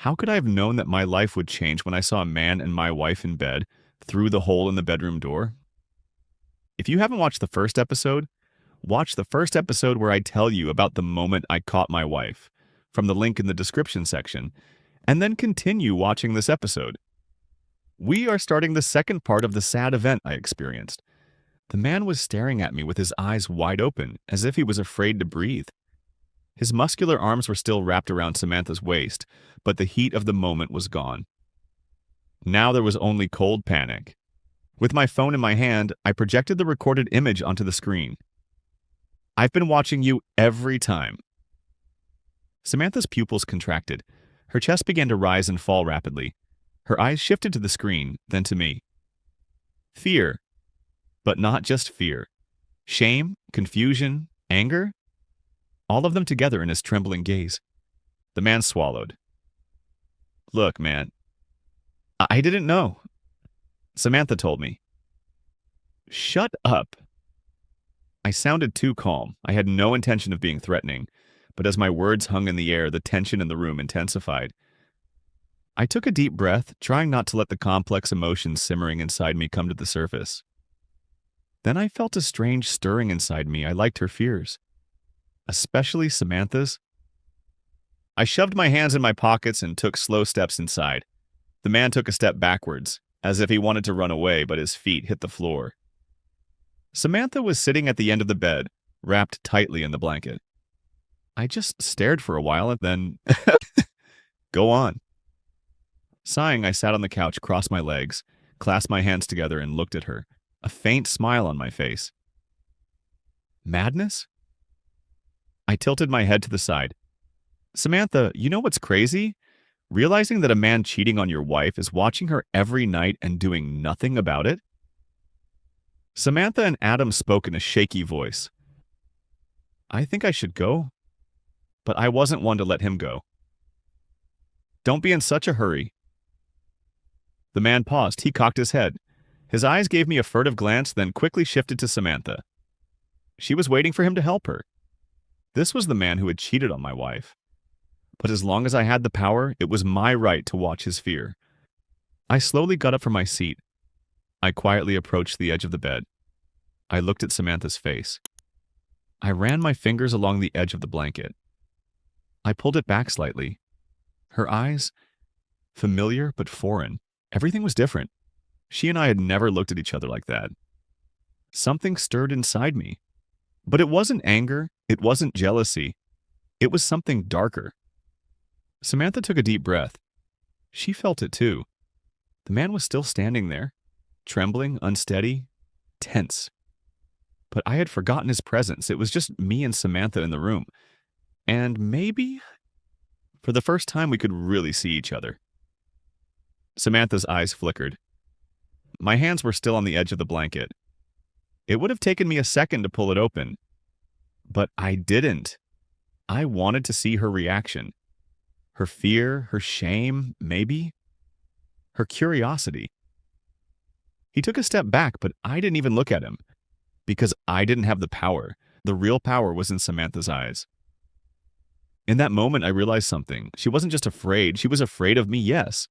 How could I have known that my life would change when I saw a man and my wife in bed through the hole in the bedroom door? If you haven't watched the first episode, watch the first episode where I tell you about the moment I caught my wife, from the link in the description section, and then continue watching this episode. We are starting the second part of the sad event I experienced. The man was staring at me with his eyes wide open, as if he was afraid to breathe. His muscular arms were still wrapped around Samantha's waist, but the heat of the moment was gone. Now there was only cold panic. With my phone in my hand, I projected the recorded image onto the screen. "I've been watching you every time." Samantha's pupils contracted. Her chest began to rise and fall rapidly. Her eyes shifted to the screen, then to me. Fear. But not just fear. Shame, confusion, anger. All of them together in his trembling gaze. The man swallowed. "Look, man, I didn't know. Samantha told me." "Shut up." I sounded too calm. I had no intention of being threatening, but as my words hung in the air, the tension in the room intensified. I took a deep breath, trying not to let the complex emotions simmering inside me come to the surface. Then I felt a strange stirring inside me. I liked her fears, especially Samantha's. I shoved my hands in my pockets and took slow steps inside. The man took a step backwards, as if he wanted to run away, but his feet hit the floor. Samantha was sitting at the end of the bed, wrapped tightly in the blanket. I just stared for a while and then, "Go on." Sighing, I sat on the couch, crossed my legs, clasped my hands together, and looked at her, a faint smile on my face. Madness? I tilted my head to the side. "Samantha, you know what's crazy? Realizing that a man cheating on your wife is watching her every night and doing nothing about it?" Samantha and Adam spoke in a shaky voice. I think I should go, but I wasn't one to let him go. "Don't be in such a hurry." The man paused. He cocked his head. His eyes gave me a furtive glance, then quickly shifted to Samantha. She was waiting for him to help her. This was the man who had cheated on my wife. But as long as I had the power, it was my right to watch his fear. I slowly got up from my seat. I quietly approached the edge of the bed. I looked at Samantha's face. I ran my fingers along the edge of the blanket. I pulled it back slightly. Her eyes, familiar but foreign. Everything was different. She and I had never looked at each other like that. Something stirred inside me. But it wasn't anger. It wasn't jealousy. It was something darker. Samantha took a deep breath. She felt it too. The man was still standing there, trembling, unsteady, tense. But I had forgotten his presence. It was just me and Samantha in the room. And maybe, for the first time, we could really see each other. Samantha's eyes flickered. My hands were still on the edge of the blanket. It would have taken me a second to pull it open. But I didn't. I wanted to see her reaction. Her fear, her shame, maybe. Her curiosity. He took a step back, but I didn't even look at him. Because I didn't have the power. The real power was in Samantha's eyes. In that moment, I realized something. She wasn't just afraid. She was afraid of me, yes.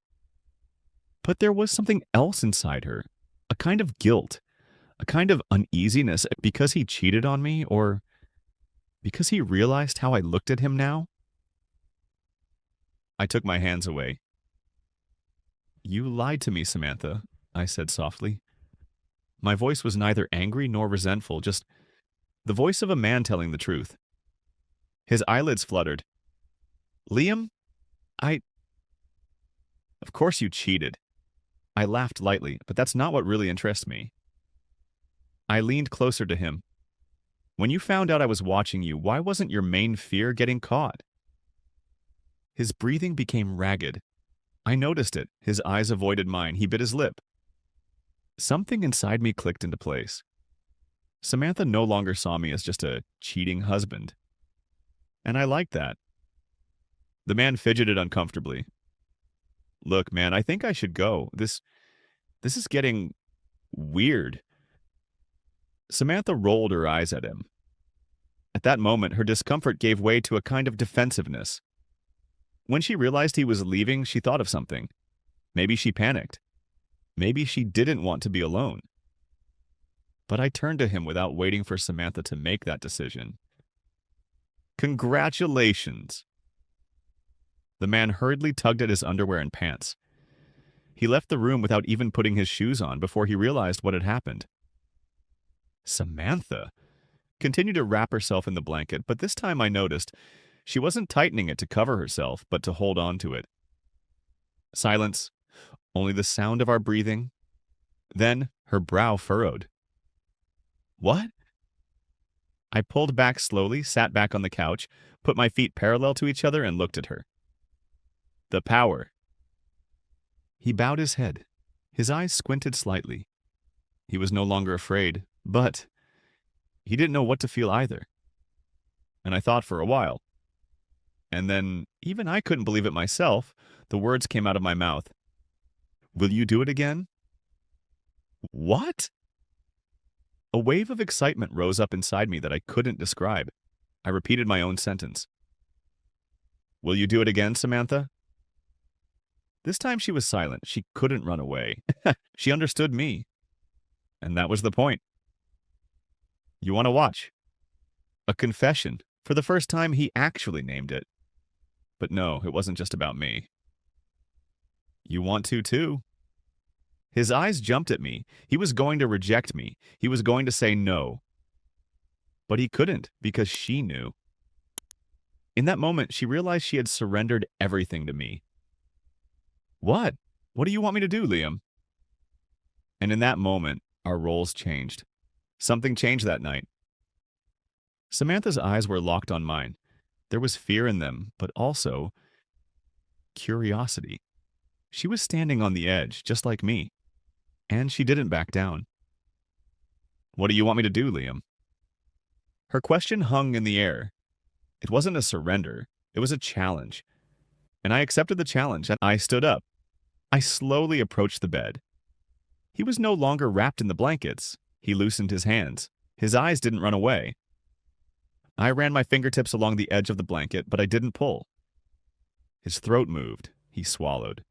But there was something else inside her. A kind of guilt. A kind of uneasiness because he cheated on me, or because he realized how I looked at him now. I took my hands away. "You lied to me, Samantha," I said softly. My voice was neither angry nor resentful, just the voice of a man telling the truth. His eyelids fluttered. "Liam, Of course you cheated." I laughed lightly, but that's not what really interests me. I leaned closer to him. "When you found out I was watching you, why wasn't your main fear getting caught?" His breathing became ragged. I noticed it. His eyes avoided mine. He bit his lip. Something inside me clicked into place. Samantha no longer saw me as just a cheating husband. And I liked that. The man fidgeted uncomfortably. "Look, man, I think I should go. This is getting weird." Samantha rolled her eyes at him. At that moment, her discomfort gave way to a kind of defensiveness. When she realized he was leaving, she thought of something. Maybe she panicked. Maybe she didn't want to be alone. But I turned to him without waiting for Samantha to make that decision. Congratulations. The man hurriedly tugged at his underwear and pants. He left the room without even putting his shoes on before he realized what had happened. Samantha continued to wrap herself in the blanket, but this time I noticed she wasn't tightening it to cover herself, but to hold on to it. Silence, only the sound of our breathing. Then her brow furrowed. What? I pulled back slowly, sat back on the couch, put my feet parallel to each other, and looked at her. The power. He bowed his head. His eyes squinted slightly. He was no longer afraid, but he didn't know what to feel either. And I thought for a while. And then, even I couldn't believe it myself, the words came out of my mouth. Will you do it again? What? A wave of excitement rose up inside me that I couldn't describe. I repeated my own sentence. Will you do it again, Samantha? This time she was silent. She couldn't run away. She understood me. And that was the point. You want to watch? A confession. For the first time, he actually named it. But no, it wasn't just about me. You want to, too? His eyes jumped at me. He was going to reject me. He was going to say no. But he couldn't, because she knew. In that moment, she realized she had surrendered everything to me. What? What do you want me to do, Liam? And in that moment, our roles changed. Something changed that night. Samantha's eyes were locked on mine. There was fear in them, but also curiosity. She was standing on the edge, just like me. And she didn't back down. What do you want me to do, Liam? Her question hung in the air. It wasn't a surrender. It was a challenge. And I accepted the challenge, and I stood up. I slowly approached the bed. He was no longer wrapped in the blankets. He loosened his hands. His eyes didn't run away. I ran my fingertips along the edge of the blanket, but I didn't pull. His throat moved. He swallowed.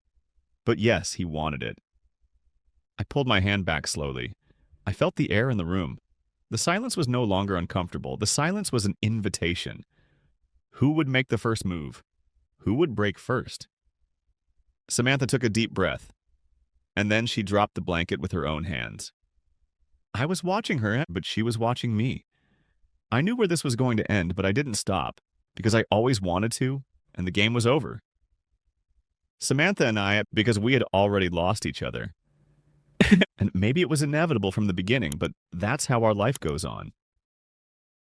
But yes, he wanted it. I pulled my hand back slowly. I felt the air in the room. The silence was no longer uncomfortable. The silence was an invitation. Who would make the first move? Who would break first? Samantha took a deep breath, and then she dropped the blanket with her own hands. I was watching her, but she was watching me. I knew where this was going to end, but I didn't stop, because I always wanted to, and the game was over. Samantha and I, because we had already lost each other. And maybe it was inevitable from the beginning, but that's how our life goes on.